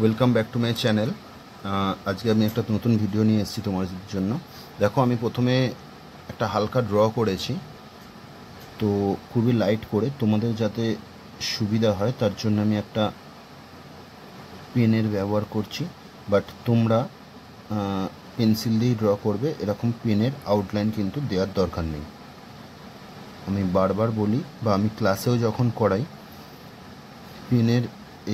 Welcome back to my channel. আজকে আমি একটা নতুন ভিডিও নিয়ে এসেছি তোমাদের জন্য। দেখো, আমি প্রথমে একটা হালকা ড্র করেছি, তো খুবই লাইট করে তোমাদের যাতে সুবিধা হয় তার জন্য আমি একটা পেনের ব্যবহার করছি। বাট তোমরা পেন্সিল দিয়েই ড্র করবে, এরকম পেনের আউটলাইন কিন্তু দেওয়ার দরকার নেই। আমি বারবার বলি বা আমি ক্লাসেও যখন করাই, পেনের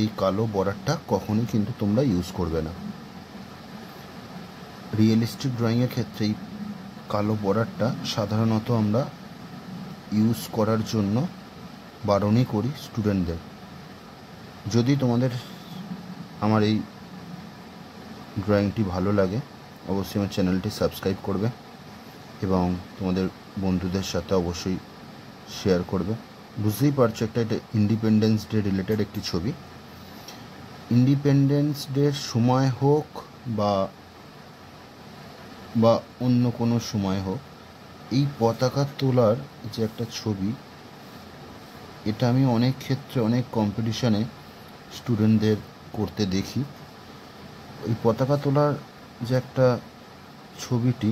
এই কালো বর্ডারটা কখনোই কিন্তু তোমরা ইউজ করবে না। রিয়েলিস্টিক ড্রয়িংয়ের ক্ষেত্রে এই কালো বর্ডারটা সাধারণত আমরা ইউজ করার জন্য বারণই করি স্টুডেন্টদের। যদি তোমাদের আমার এই ড্রয়িংটি ভালো লাগে, অবশ্যই আমার চ্যানেলটি সাবস্ক্রাইব করবে এবং তোমাদের বন্ধুদের সাথে অবশ্যই শেয়ার করবে। বুঝতেই পারছো, এটা ইন্ডিপেন্ডেন্স ডে রিলেটেড একটি ছবি। ইন্ডিপেন্ডেন্স ডের সময় হোক বা অন্য কোনো সময় হোক, এই পতাকা তোলার যে একটা ছবি, এটা আমি অনেক ক্ষেত্রে অনেক কম্পিটিশানে স্টুডেন্টদের করতে দেখি। এই পতাকা তোলার যে একটা ছবিটি,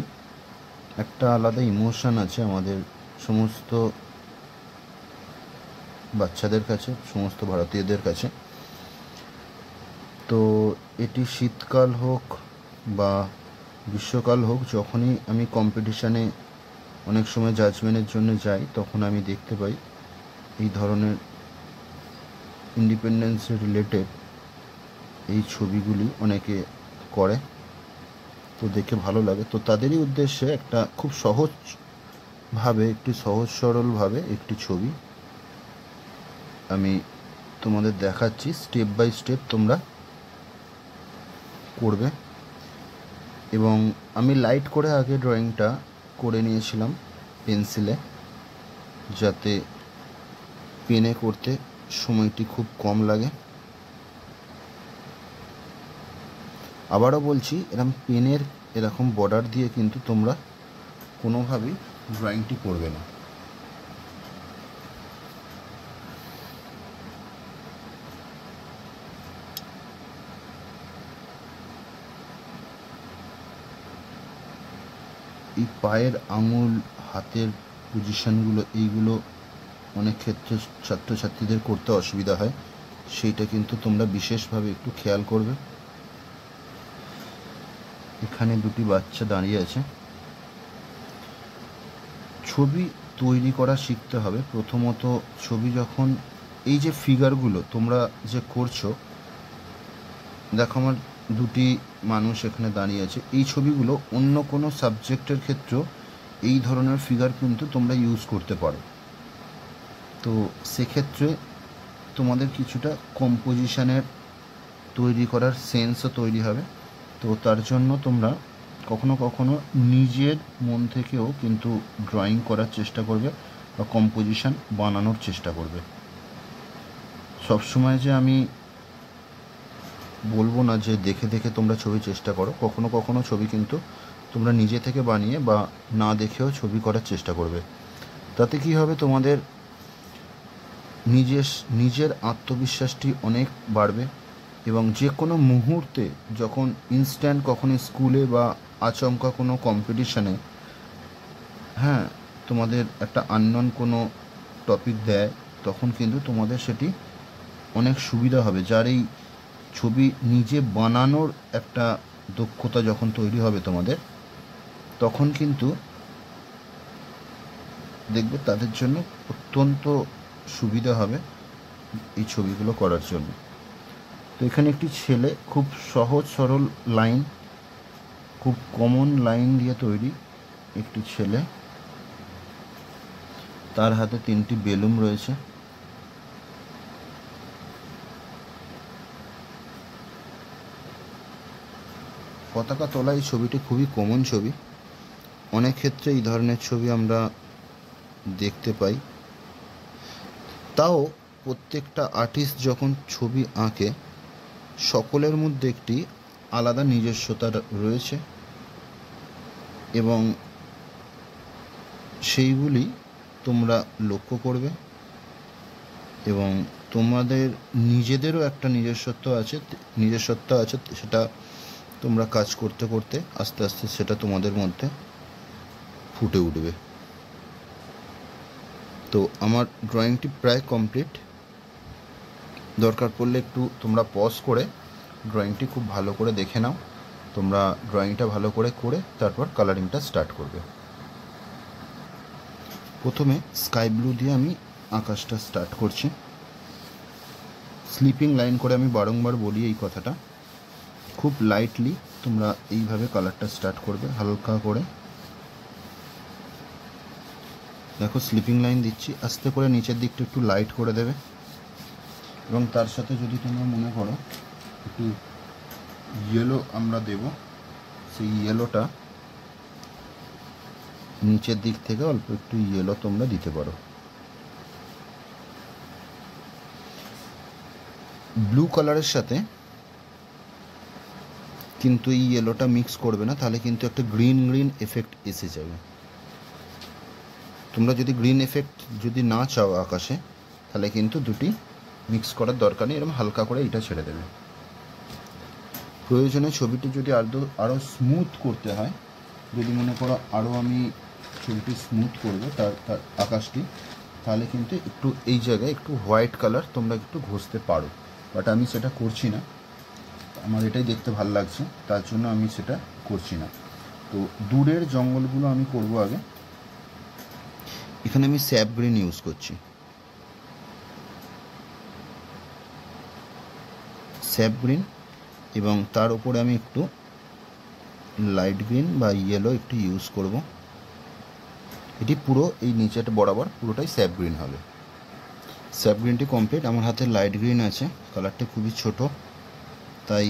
একটা আলাদা ইমোশান আছে আমাদের সমস্ত বাচ্চাদের কাছে, সমস্ত ভারতীয়দের কাছে। তো এটি শীতকাল হোক বা গ্রীষ্মকাল হোক, যখনই আমি কম্পিটিশানে অনেক সময় জাজমেন্টের জন্য যাই, তখন আমি দেখতে পাই এই ধরনের ইন্ডিপেন্ডেন্স রিলেটেড এই ছবিগুলি অনেকে করে, তো দেখে ভালো লাগে। তো তাদেরই উদ্দেশ্যে একটা খুব সহজভাবে, একটি সহজ সরলভাবে একটি ছবি আমি তোমাদের দেখাচ্ছি। স্টেপ বাই স্টেপ তোমরা করবে। এবং আমি লাইট করে আগে ড্রয়িংটা করে নিয়েছিলাম পেন্সিলে, যাতে পেনে করতে সময়টি খুব কম লাগে। আবারও বলছি, পেনের এরকম বর্ডার দিয়ে কিন্তু তোমরা কোনোভাবেই ড্রয়িংটি করবে না। এই পায়ের আঙুল, হাতের পজিশনগুলো, এইগুলো অনেক ক্ষেত্রে ছাত্রছাত্রীদের করতে অসুবিধা হয়, সেইটা কিন্তু তোমরা বিশেষভাবে একটু খেয়াল করবে। এখানে দুটি বাচ্চা দাঁড়িয়ে আছে। ছবি তৈরি করা শিখতে হবে। প্রথমত ছবি যখন, এই যে ফিগারগুলো তোমরা যে করছো, দেখো আমার দুটি মানুষ এখানে দাঁড়িয়ে আছে, এই ছবিগুলো অন্য কোনো সাবজেক্টের ক্ষেত্রেও এই ধরনের ফিগার কিন্তু তোমরা ইউজ করতে পারো। তো সেক্ষেত্রে তোমাদের কিছুটা কম্পোজিশনের তৈরি করার সেন্সও তৈরি হবে। তো তার জন্য তোমরা কখনো কখনো নিজের মন থেকেও কিন্তু ড্রয়িং করার চেষ্টা করবে বা কম্পোজিশন বানানোর চেষ্টা করবে। সবসময় যে আমি বলবো না যে দেখে দেখে তোমরা ছবি চেষ্টা করো, কখনো কখনো ছবি কিন্তু তোমরা নিজে থেকে বানিয়ে বা না দেখেও ছবি করার চেষ্টা করবে। তাতে কী হবে, তোমাদের নিজের আত্মবিশ্বাসটি অনেক বাড়বে এবং যে কোনো মুহূর্তে যখন ইনস্ট্যান্ট কখনো স্কুলে বা আচমকা কোনো কম্পিটিশানে, হ্যাঁ, তোমাদের একটা আননোন কোনো টপিক দেয়, তখন কিন্তু তোমাদের সেটি অনেক সুবিধা হবে। যার এই ছবি নিজে বানানোর একটা দক্ষতা যখন তৈরি হবে তোমাদের, তখন কিন্তু দেখবে তাদের জন্য অত্যন্ত সুবিধা হবে এই ছবিগুলো করার জন্য। তো এখানে একটি ছেলে, খুব সহজ সরল লাইন, খুব কমন লাইন দিয়ে তৈরি একটি ছেলে, তার হাতে 3টি বেলুন রয়েছে। পতাকা তোলা এই ছবিটি খুবই কমন ছবি। অনেক ক্ষেত্রে এই ধরনের ছবি আমরা দেখতে পাই। তাও প্রত্যেকটা আর্টিস্ট যখন ছবি আঁকে, সকলের মধ্যে একটি আলাদা নিজস্বতা রয়েছে এবং সেইগুলি তোমরা লক্ষ্য করবে এবং তোমাদের নিজেদেরও একটা নিজস্বত্ব আছে, সেটা তোমরা কাজ করতে করতে আস্তে আস্তে সেটা তোমাদের মধ্যে ফুটে উঠবে। তো আমার ড্রয়িংটি প্রায় কমপ্লিট। দরকার পড়লে একটু তোমরা পজ করে ড্রয়িংটি খুব ভালো করে দেখে নাও। তোমরা ড্রয়িংটা ভালো করে করে তারপর কালারিংটা স্টার্ট করবে। প্রথমে স্কাই ব্লু দিয়ে আমি আকাশটা স্টার্ট করছি। স্লিপিং লাইন করে আমি বারংবার বলি এই কথাটা, খুব লাইটলি তোমরা এইভাবে কালারটা স্টার্ট করবে, হালকা করে। দেখো স্লিপিং লাইন দিচ্ছি, আস্তে করে নিচের দিকটা একটু লাইট করে দেবে, এবং তার সাথে যদি তোমরা মনে করো একটু ইয়েলো আমরা দেব, সেই ইয়েলোটা নিচের দিক থেকে অল্প একটু ইয়েলো তোমরা দিতে পারো। ব্লু কালারের সাথে কিন্তু এই ইয়েলোটা মিক্স করবে না, তাহলে কিন্তু একটা গ্রিন গ্রিন এফেক্ট এসে যাবে। তোমরা যদি গ্রিন এফেক্ট যদি না চাও আকাশে, তাহলে কিন্তু দুটি মিক্স করার দরকার নেই, এরকম হালকা করে এটা ছেড়ে দেবে। প্রয়োজনে ছবিটি যদি আরও স্মুথ করতে হয়, যদি মনে করো আরও আমি ছবিটি স্মুথ করবো তার আকাশটি, তাহলে কিন্তু একটু এই জায়গায় একটু হোয়াইট কালার তোমরা একটু ঘষতে পারো, বাট আমি সেটা করছি না, আমার এটাই দেখতে ভালো লাগছে, তার জন্য আমি সেটা করছি না। তো দূরের জঙ্গলগুলো আমি করব আগে। এখানে আমি স্যাপ গ্রিন ইউজ করছি, স্যাপ গ্রিন, এবং তার উপরে আমি একটু লাইট গ্রিন বা ইয়েলো একটু ইউজ করব। এটি পুরো এই নিচেটা বরাবর পুরোটাই স্যাপ গ্রিন হবে। স্যাপ গ্রিনটি কমপ্লিট। আমার হাতে লাইট গ্রিন আছে, কালারটা খুবই ছোট, তাই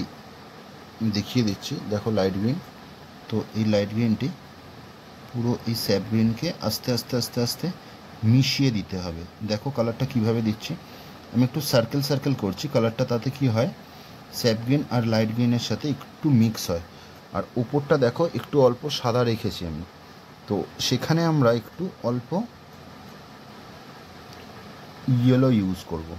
দেখিয়ে দিচ্ছি। দেখো লাইট গ্রিন, তো এই লাইট গ্রিনটি পুরো এই স্যাপ গ্রিনকে আস্তে আস্তে আস্তে আস্তে মিশিয়ে দিতে হবে। দেখো কালারটা কিভাবে দিচ্ছি, আমি একটু সার্কেল সার্কেল করছি, কালারটা তাতে কি হয় স্যাপ গ্রিন আর লাইট গ্রিনের সাথে একটু মিক্স হয়। আর উপরটা দেখো একটু অল্প সাদা রেখেছি আমি, তো সেখানে আমরা একটু অল্প ইয়েলো ইউজ করব।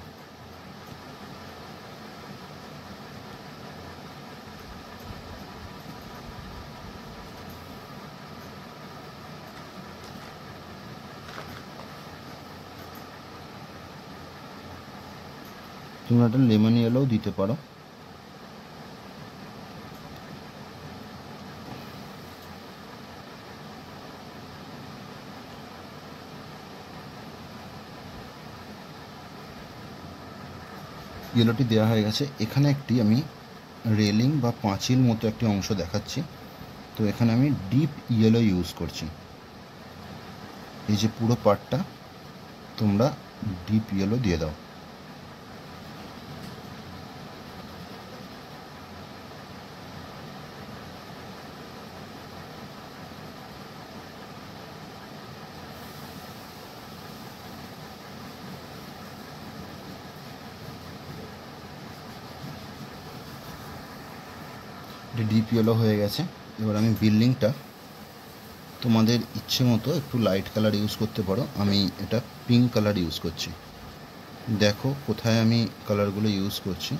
তোমরা একটা লেমন ইয়েলোও দিতে পারো। ইয়েলোটি দেওয়া হয়ে গেছে। এখানে একটি আমি রেলিং বা পাঁচিল মতো একটি অংশ দেখাচ্ছি, তো এখানে আমি ডিপ ইয়েলো ইউজ করছি। এই যে পুরো পার্টটা তোমরা ডিপ ইয়েলো দিয়ে দাও। ডিপ ইয়েলো হয়ে গেছে। এবার আমি বিল্ডিংটা তোমাদের ইচ্ছে মতো একটু লাইট কালার ইউজ করতে পারো, আমি এটা পিঙ্ক কালার ইউজ করছি। দেখো কোথায় আমি কালারগুলো ইউজ করছি।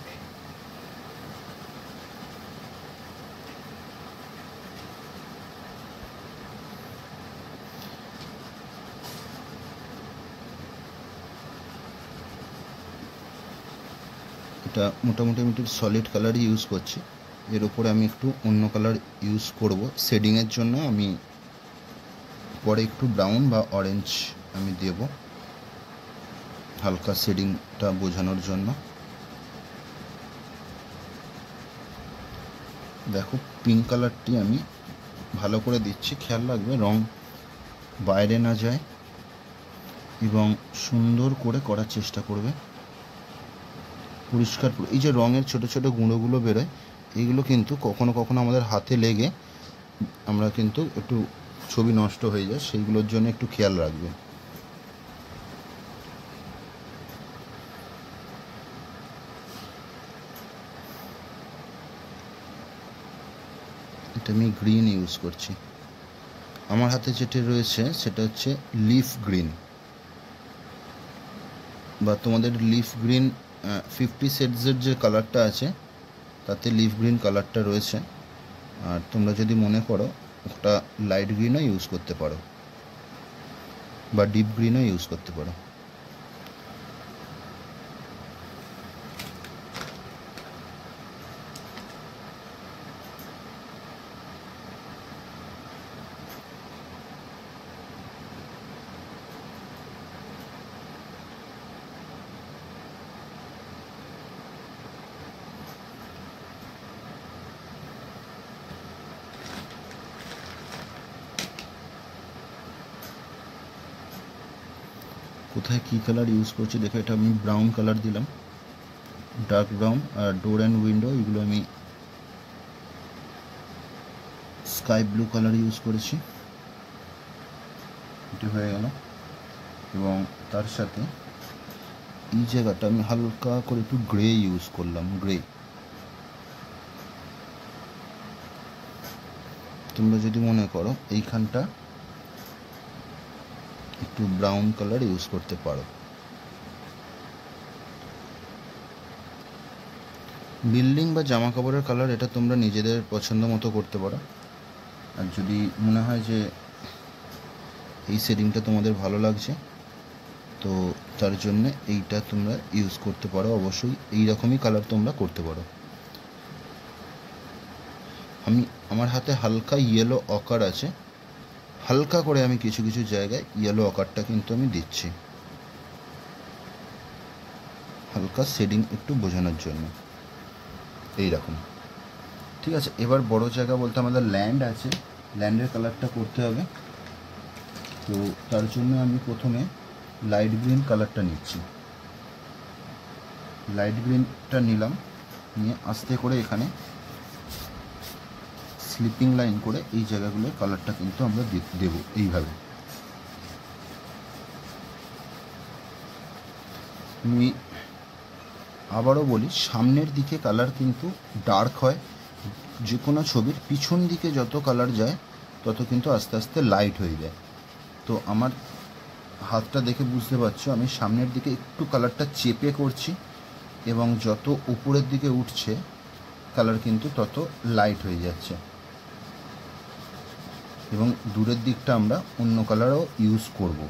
এটা মোটামুটি আমি একটু সলিড কালারই ইউজ করছি, এর উপরে আমি একটু অন্য কালার ইউজ করব শেডিংয়ের জন্য। আমি পরে একটু ব্রাউন বা অরেঞ্জ আমি দেব হালকা শেডিংটা বোঝানোর জন্য। দেখো পিঙ্ক কালারটি আমি ভালো করে দিচ্ছি, খেয়াল রাখবে রং বাইরে না যায় এবং সুন্দর করে করার চেষ্টা করবে, পরিষ্কার। এই যে রঙের ছোট ছোট গুঁড়োগুলো বেরোয়, এইগুলো কিন্তু কখনো কখনো আমাদের হাতে লেগে আমরা কিন্তু একটু ছবি নষ্ট হয়ে যায়, সেইগুলোর জন্য একটু খেয়াল রাখবে। এটা আমি গ্রিন ইউজ করছি। আমার হাতে যেটি রয়েছে সেটা হচ্ছে লিফ গ্রিন। বা তোমাদের লিফ গ্রিন 50 শেডসের যে কালারটা আছে তাতে লিফ গ্রিন কালারটা রয়েছে। আর তোমরা যদি মনে করো ওটা লাইট গ্রিনও ইউজ করতে পারো বা ডিপ গ্রিনও ইউজ করতে পারো। কোথায় কী কালার ইউজ করছি দেখো, এটা আমি ব্রাউন কালার দিলাম, ডার্ক ব্রাউন। আর ডোর অ্যান্ড উইন্ডো এগুলো আমি স্কাই ব্লু কালার ইউজ করেছি, এটি হয়ে গেল। এবং তার সাথে এই জায়গাটা আমি হালকা করে একটু গ্রে ইউজ করলাম, গ্রে। তোমরা যদি মনে করো এইখানটা একটু ব্রাউন কালার ইউজ করতে পারো। বিল্ডিং বা জামা কাপড়ের কালার এটা তোমরা নিজেদের পছন্দ মতো করতে পারো। আর যদি মনে হয় যে এই শেডিংটা তোমাদের ভালো লাগছে তো তার জন্যে এইটা তোমরা ইউজ করতে পারো। অবশ্যই এই রকমই কালার তোমরা করতে পারো। আমার হাতে হালকা ইয়েলো অকার আছে, হালকা করে আমি কিছু কিছু জায়গায় ইয়েলো অকারটা কিন্তু আমি দিচ্ছি, হালকা শেডিং একটু বোঝানোর জন্য, এই রকম। ঠিক আছে, এবার বড় জায়গা বলতে আমাদের ল্যান্ড আছে, ল্যান্ডের কালারটা করতে হবে। তো তার জন্য আমি প্রথমে লাইট গ্রিন কালারটা নিচ্ছি, লাইট গ্রিনটা নিলাম, নিয়ে আস্তে করে এখানে স্লিপিং লাইন করে এই জায়গাগুলোর কালারটা কিন্তু আমরা দেব এইভাবে। আমি আবারও বলি, সামনের দিকে কালার কিন্তু ডার্ক হয়, যে কোনো ছবির পিছন দিকে যত কালার যায় তত কিন্তু আস্তে আস্তে লাইট হয়ে যায়। তো আমার হাতটা দেখে বুঝতে পারছো আমি সামনের দিকে একটু কালারটা চেপে করছি, এবং যত উপরের দিকে উঠছে কালার কিন্তু তত লাইট হয়ে যাচ্ছে। এবং দূরের দিকটা আমরা অন্য কালারও ইউজ করব।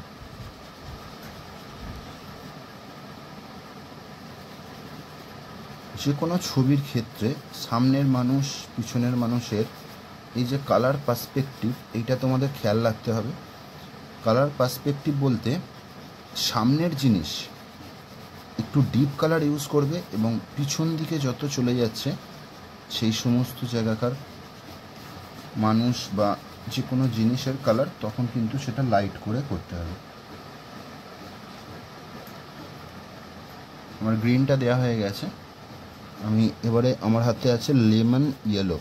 যে কোনো ছবির ক্ষেত্রে সামনের মানুষ পিছনের মানুষের এই যে কালার পার্সপেক্টিভ, এইটা তোমাদের খেয়াল রাখতে হবে। কালার পার্সপেক্টিভ বলতে সামনের জিনিস একটু ডিপ কালার ইউজ করবে, এবং পিছন দিকে যত চলে যাচ্ছে সেই সমস্ত জায়গাকার মানুষ বা যে কোনো জিনিসের কালার তখন কিন্তু সেটা লাইট করে করতে হবে। আমার গ্রিনটা দেওয়া হয়ে গেছে। আমি এবারে আমার হাতে আছে লেমন ইয়েলো,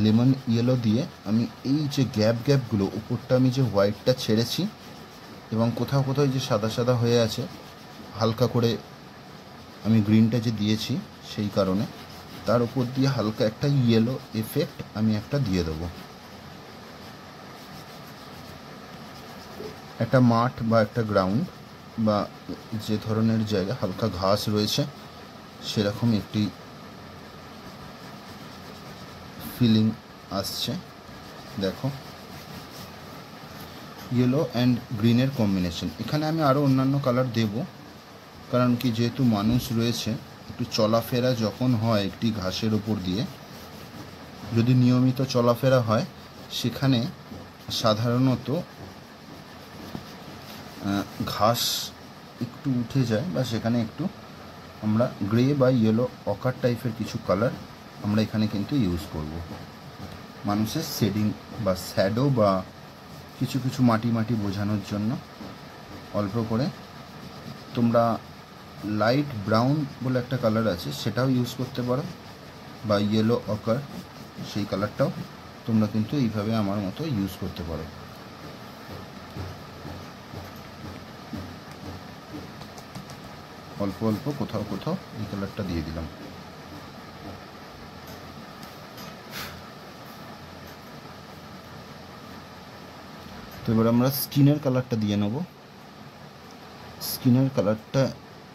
লেমন ইয়েলো দিয়ে আমি এই যে গ্যাপগুলো উপরটা আমি যে হোয়াইটটা ছেড়েছি এবং কোথাও কোথাও যে সাদা সাদা হয়ে আছে হালকা করে আমি গ্রিনটা যে দিয়েছি সেই কারণে তার উপর দিয়ে হালকা একটা ইয়েলো এফেক্ট আমি একটা দিয়ে দেবো। একটা মাঠ বা একটা গ্রাউন্ড বা যে ধরনের জায়গা হালকা ঘাস রয়েছে সেরকম একটি ফিলিং আসছে। দেখো ইয়েলো অ্যান্ড গ্রিনের কম্বিনেশন। এখানে আমি আরও অন্যান্য কালার দেব, কারণ কি যেহেতু মানুষ রয়েছে একটু চলাফেরা যখন হয় একটি ঘাসের ওপর দিয়ে, যদি নিয়মিত চলাফেরা হয় সেখানে সাধারণত ঘাস একটু উঠে যায় বা সেখানে একটু আমরা গ্রে বা ইয়েলো অকার টাইপের কিছু কালার আমরা এখানে কিন্তু ইউজ করব মানুষের শেডিং বা শ্যাডো বা কিছু কিছু মাটি মাটি বোঝানোর জন্য। অল্প করে তোমরা লাইট ব্রাউন বলে একটা কালার আছে সেটাও ইউজ করতে পারো, বা ইয়েলো অকার সেই কালারটাও তোমরা কিন্তু এইভাবে আমার মতো ইউজ করতে পারো। অল্প অল্প কোথাও কোথাও এই কালারটা দিয়ে দিলাম। তো এবার আমরা স্কিনের কালারটা দিয়ে নেব। স্কিনের কালারটা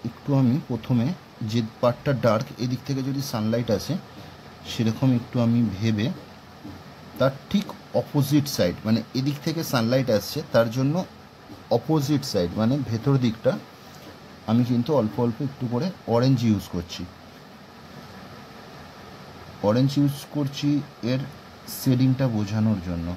একটু আমি প্রথমে যে পার্টটা ডার্ক এদিক থেকে যদি সানলাইট আসে সেরকম একটু আমি ভেবে তার ঠিক অপোজিট সাইড, মানে এদিক থেকে সানলাইট আসছে তার জন্য অপোজিট সাইড মানে ভেতর দিকটা আমি কিন্তু অল্প অল্প একটু করে অরেঞ্জ ইউজ করছি। অরেঞ্জ ইউজ করছি এর শেডিংটা বোঝানোর জন্য।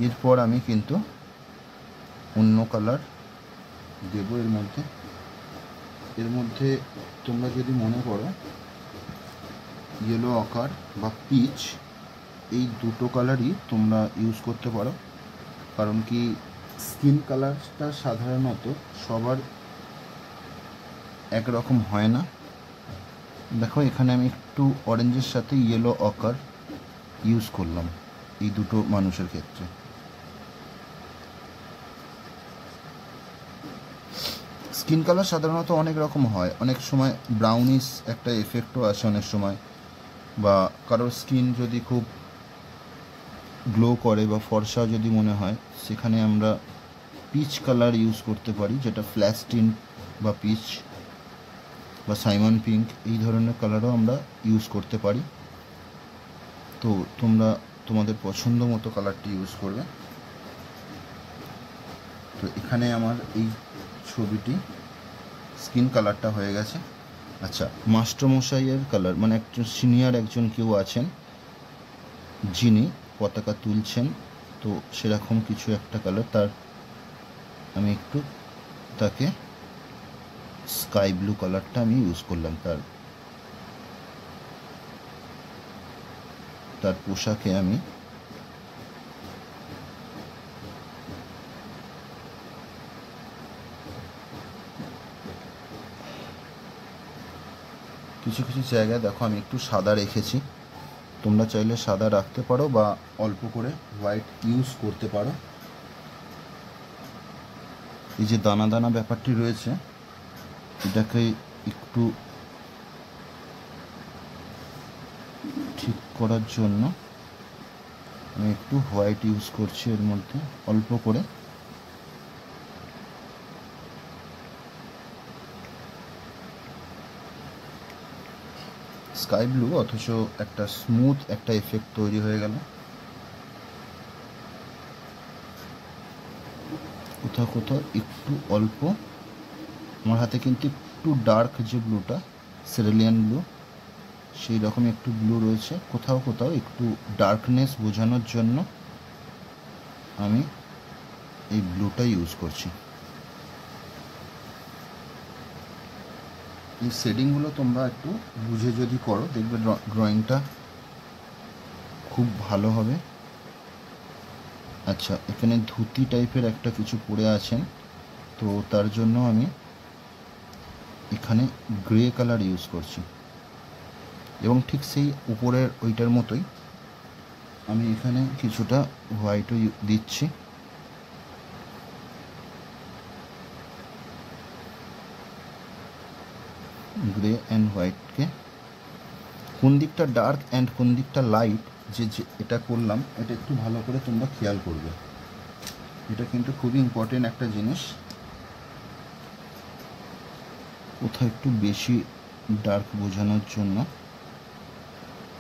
এরপর আমি কিন্তু অন্য কালার দেব এর মধ্যে। তোমরা যদি মনে করো ইয়েলো অকার বা পিচ, এই দুটো কালারই তোমরা ইউজ করতে পারো। কারণ কি স্কিন কালারটা সাধারণত সবার একরকম হয় না। দেখো এখানে আমি একটু অরেঞ্জের সাথে ইয়েলো অকার ইউজ করলাম এই দুটো মানুষের ক্ষেত্রে। স্কিন কালার সাধারণত অনেক রকম হয়, অনেক সময় ব্রাউনিশ একটা এফেক্টও আসে অনেক সময়, বা কারোর স্কিন যদি খুব গ্লো করে বা ফর্সা যদি মনে হয় সেখানে আমরা পিচ কালার ইউজ করতে পারি, যেটা ফ্ল্যাশ টিন্ট বা পিচ বা সাইমন পিঙ্ক এই ধরনের কালারও আমরা ইউজ করতে পারি। তো তোমরা তোমাদের পছন্দ মতো কালারটি ইউজ করবে। তো এখানে আমার এই ছবিটি স্কিন কালারটা হয়ে গেছে। আচ্ছা, মাস্টারমশাইয়ের কালার মানে একজন সিনিয়র একজন কেউ আছেন যিনি পতাকা তুলছেন, তো সেরকম কিছু একটা কালার তার আমি একটু তাকে স্কাই ব্লু কালারটা আমি ইউজ করলাম তার পোশাকে আমি কিছু কিছু জায়গায় দেখো আমি একটু সাদা রেখেছি, তোমরা চাইলে সাদা রাখতে পারো বা অল্প করে হোয়াইট ইউজ করতে পারো। এই যে দানা দানা ব্যাপারটি রয়েছে এটাকে একটু ঠিক করার জন্য আমি একটু হোয়াইট ইউজ করছি এর মধ্যে অল্প করে। স্কাই ব্লু অথচ একটা স্মুথ একটা এফেক্ট তৈরি হয়ে গেল। কোথাও কোথাও একটু অল্প, আমার হাতে কিন্তু একটু ডার্ক যে ব্লুটা সেরেলিয়ান ব্লু সেই রকম একটু ব্লু রয়েছে, কোথাও কোথাও একটু ডার্কনেস বোঝানোর জন্য আমি এই ব্লুটা ইউজ করছি। এই শেডিংগুলো তোমরা একটু বুঝে যদি করো দেখবে ড্রয়িংটা খুব ভালো হবে। আচ্ছা, এখানে ধুতি টাইপের একটা কিছু পরে আছেন, তো তার জন্য আমি এখানে গ্রে কালার ইউজ করছি এবং ঠিক সেই উপরের ওইটার মতোই আমি এখানে কিছুটা হোয়াইটও দিচ্ছি। গ্রে অ্যান্ড হোয়াইটকে কোন দিকটা ডার্ক অ্যান্ড কোন দিকটা লাইট যে এটা করলাম এটা একটু ভালো করে তোমরা খেয়াল করবে, এটা কিন্তু খুবই ইম্পর্টেন্ট একটা জিনিস। কোথাও একটু বেশি ডার্ক বোঝানোর জন্য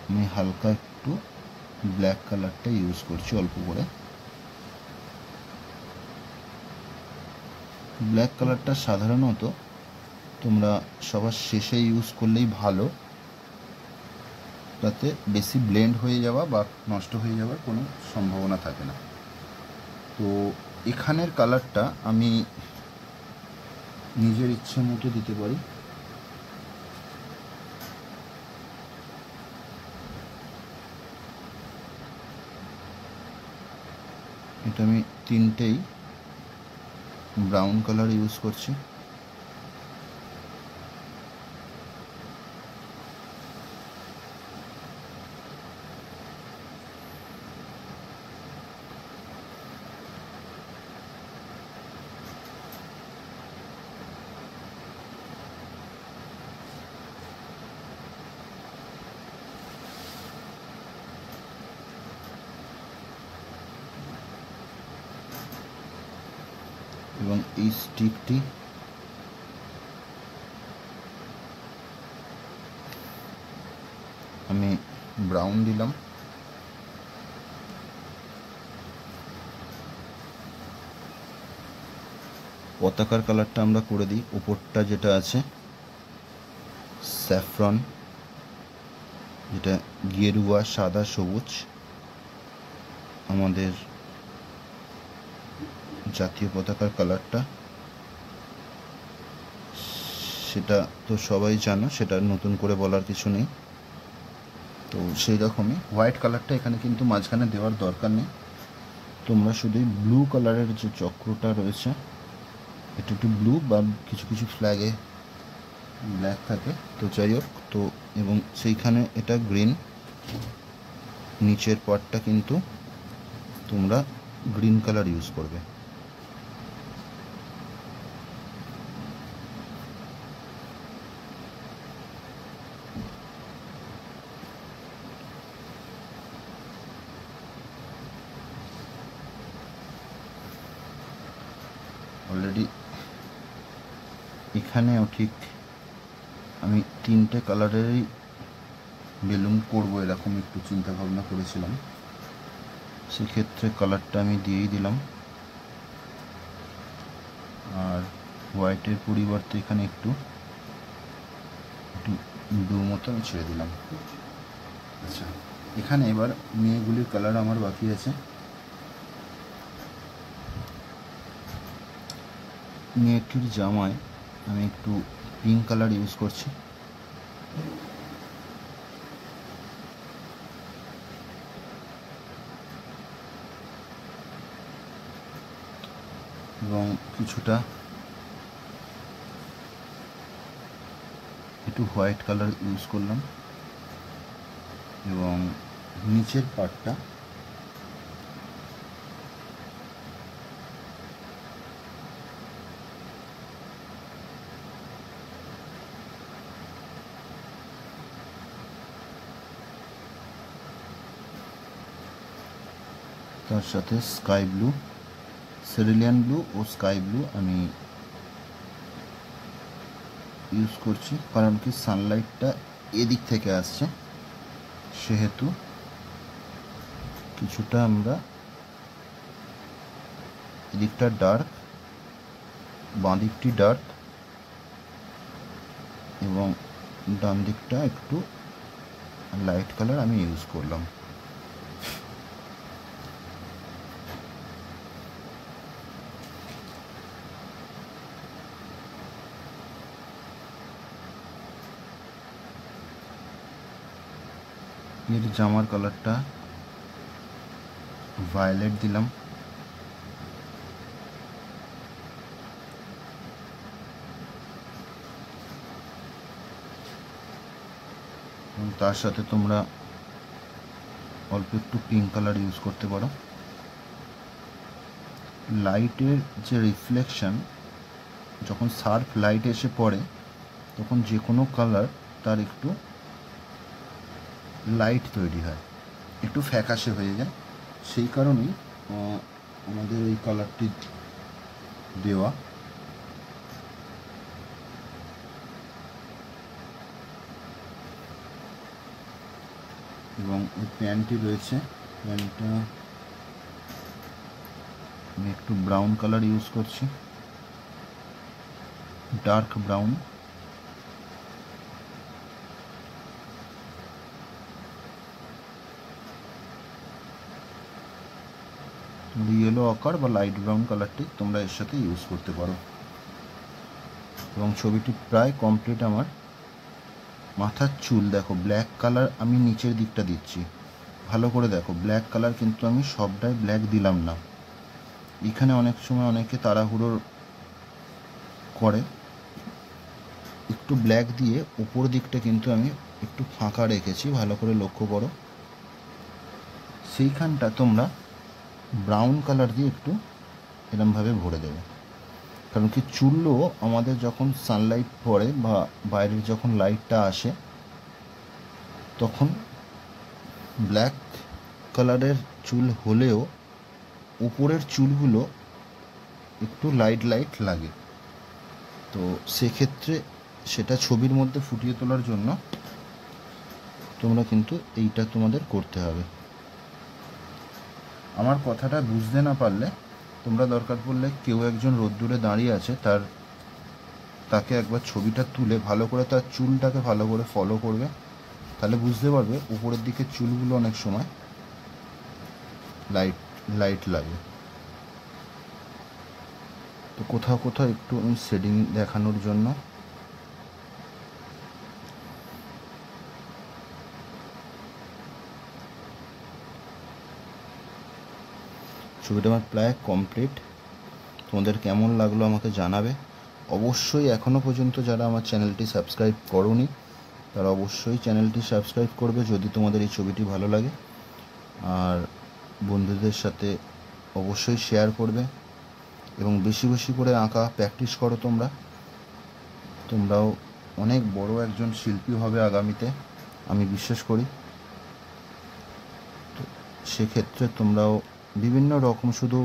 আমি হালকা একটু ব্ল্যাক কালারটা ইউজ করছি অল্প করে। ব্ল্যাক কালারটা সাধারণত তোমরা সবার শেষে ইউজ করলেই ভালো, তাতে বেশি ব্লেন্ড হয়ে যাওয়া বা নষ্ট হয়ে যাওয়ার কোনো সম্ভাবনা থাকে না। তো এখানের কালারটা আমি নিজের ইচ্ছে মতো দিতে পারি। এটা আমি তিনটেই ব্রাউন কালার ইউজ করছি। এবং এই স্টিকটি আমি ব্রাউন দিলাম। পতাকার কালারটা আমরা করে দিই। উপরটা যেটা আছে স্যাফরন, যেটা গেরুয়া, সাদা, সবুজ, আমাদের জাতীয় পতাকার কালারটা, সেটা তো সবাই জানো, সেটা নতুন করে বলার কিছু নেই। তো সেই রকমই হোয়াইট কালারটা এখানে কিন্তু মাঝখানে দেওয়ার দরকার নেই। তোমরা শুধুই ব্লু কালারের যে চক্রটা রয়েছে, এটা একটু ব্লু বা কিছু কিছু ফ্ল্যাগে ব্ল্যাক থাকে, তো যাই হোক, তো এবং সেইখানে এটা গ্রিন, নিচের পার্টটা কিন্তু তোমরা গ্রিন কালার ইউজ করবে। অলরেডি এখানেও ঠিক আমি 3টে কালারেরই বেলুন করবো এরকম একটু চিন্তা ভাবনা করেছিলাম, সেক্ষেত্রে কালারটা আমি দিয়েই দিলাম। আর হোয়াইটের পরিবর্তে এখানে একটু ব্লু মতো আমি ছেড়ে দিলাম। আচ্ছা, এখানে এবার মেয়েগুলির কালার আমার বাকি আছে। মেয়েটির জামায় আমি একটু পিঙ্ক কালার ইউজ করছি। এবং কিছুটা একটু হোয়াইট কালার ইউজ করলাম এবং নিচের পার্টটা তার সাথে স্কাই ব্লু, সেরিলিয়ান ব্লু ও স্কাই ব্লু আমি ইউজ করছি, কারণ কি সানলাইটটা এদিক থেকে আসছে, সেহেতু কিছুটা আমরা এদিকটা ডার্ক, বাঁ দিকটি ডার্ক এবং ডান দিকটা একটু লাইট কালার আমি ইউজ করলাম। এর জামার কালারটা ভায়োলেট দিলাম। এবং তার সাথে তোমরা অল্প একটু পিঙ্ক কালার ইউজ করতে পারো। লাইটের যে রিফ্লেকশন, যখন শার্প লাইট এসে পড়ে তখন যে কোনো কালার তার একটু লাইট তৈরি হয়, একটু ফ্যাকাশে হয়ে যায়, সেই কারণেই আমাদের এই কালারটি দেওয়া। এবং এই প্যান্টটি রয়েছে, প্যান্টটা আমি একটু ব্রাউন কালার ইউজ করছি, ডার্ক ব্রাউন। ইয়েলো অকার বা লাইট ব্রাউন কালারটি তোমরা এর সাথে ইউজ করতে পারো। এবং ছবিটি প্রায় কমপ্লিট আমার। মাথার চুল দেখো, ব্ল্যাক কালার আমি নিচের দিকটা দিচ্ছি, ভালো করে দেখো, ব্ল্যাক কালার কিন্তু আমি সবটাই ব্ল্যাক দিলাম না। এখানে অনেক সময় অনেকে তাড়াহুড়ো করে, একটু ব্ল্যাক দিয়ে উপর দিকটা কিন্তু আমি একটু ফাঁকা রেখেছি, ভালো করে লক্ষ্য করো। সেইখানটা তোমরা ব্রাউন কালার দিয়ে একটু এরমভাবে ভরে দেবে, কারণ কি চুলও আমাদের যখন সানলাইট পড়ে বা বাইরের যখন লাইটটা আসে তখন ব্ল্যাক কালারের চুল হলেও উপরের চুলগুলো একটু লাইট লাইট লাগে। তো সেক্ষেত্রে সেটা ছবির মধ্যে ফুটিয়ে তোলার জন্য তোমরা কিন্তু এইটা তোমাদের করতে হবে। আমার কথাটা বুঝতে না পারলে তোমরা দরকার পড়লে কেউ একজন রোদ্দুরে দাঁড়িয়ে আছে তাকে একবার ছবিটা তুলে ভালো করে তার চুলটাকে ভালো করে ফলো করবে, তাহলে বুঝতে পারবে উপরের দিকে চুলগুলো অনেক সময় লাইট লাইট লাগে। তো কোথাও কোথাও একটু আমি শেডিং দেখানোর জন্য ছবিটা আমার প্রায় কমপ্লিট। তোমাদের কেমন লাগলো আমাকে জানাবে। অবশ্যই এখনও পর্যন্ত যারা আমার চ্যানেলটি সাবস্ক্রাইব করোনি তারা অবশ্যই চ্যানেলটি সাবস্ক্রাইব করবে যদি তোমাদের এই ছবিটি ভালো লাগে, আর বন্ধুদের সাথে অবশ্যই শেয়ার করবে এবং বেশি বেশি করে আঁকা প্র্যাকটিস করো। তোমরাও অনেক বড় একজন শিল্পী হবে আগামীতে, আমি বিশ্বাস করি। তো সেক্ষেত্রে তোমরাও বিভিন্ন রকম, শুধু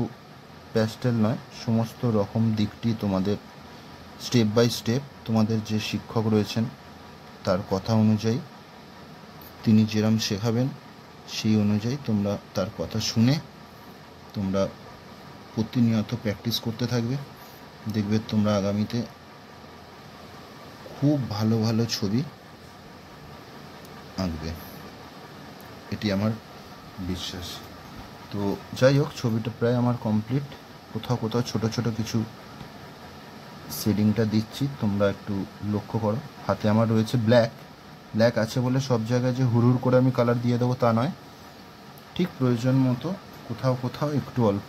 প্যাস্টেল নয়, সমস্ত রকম দিকটি তোমাদের স্টেপ বাই স্টেপ তোমাদের যে শিক্ষক রয়েছেন তার কথা অনুযায়ী তিনি যেরম শেখাবেন সেই অনুযায়ী তোমরা তার কথা শুনে তোমরা প্রতিনিয়ত প্র্যাকটিস করতে থাকবে। দেখবে তোমরা আগামীতে খুব ভালো ভালো ছবি আঁকবে, এটি আমার বিশ্বাস। তো যাই হোক, ছবিটা প্রায় আমার কমপ্লিট। কোথাও কোথাও ছোটো ছোটো কিছু শেডিংটা দিচ্ছি, তোমরা একটু লক্ষ্য করো। হাতে আমার রয়েছে ব্ল্যাক আছে বলে সব জায়গায় যে হুড় করে আমি কালার দিয়ে দেবো তা নয়, ঠিক প্রয়োজন মতো কোথাও কোথাও একটু অল্প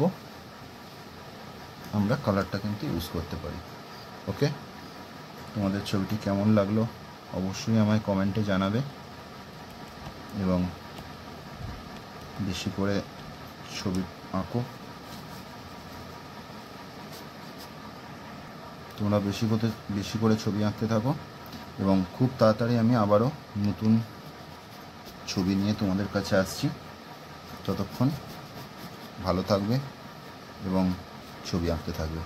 আমরা কালারটা কিন্তু ইউজ করতে পারি। ওকে, তোমাদের ছবিটি কেমন লাগলো অবশ্যই আমায় কমেন্টে জানাবে এবং বেশি করে ছবি আঁকো। তোমরা বেশি করে ছবি আঁকতে থাকো এবং খুব তাড়াতাড়ি আমি আবারও নতুন ছবি নিয়ে তোমাদের কাছে আসছি। ততক্ষণ ভালো থাকবে এবং ছবি আঁকতে থাকবে।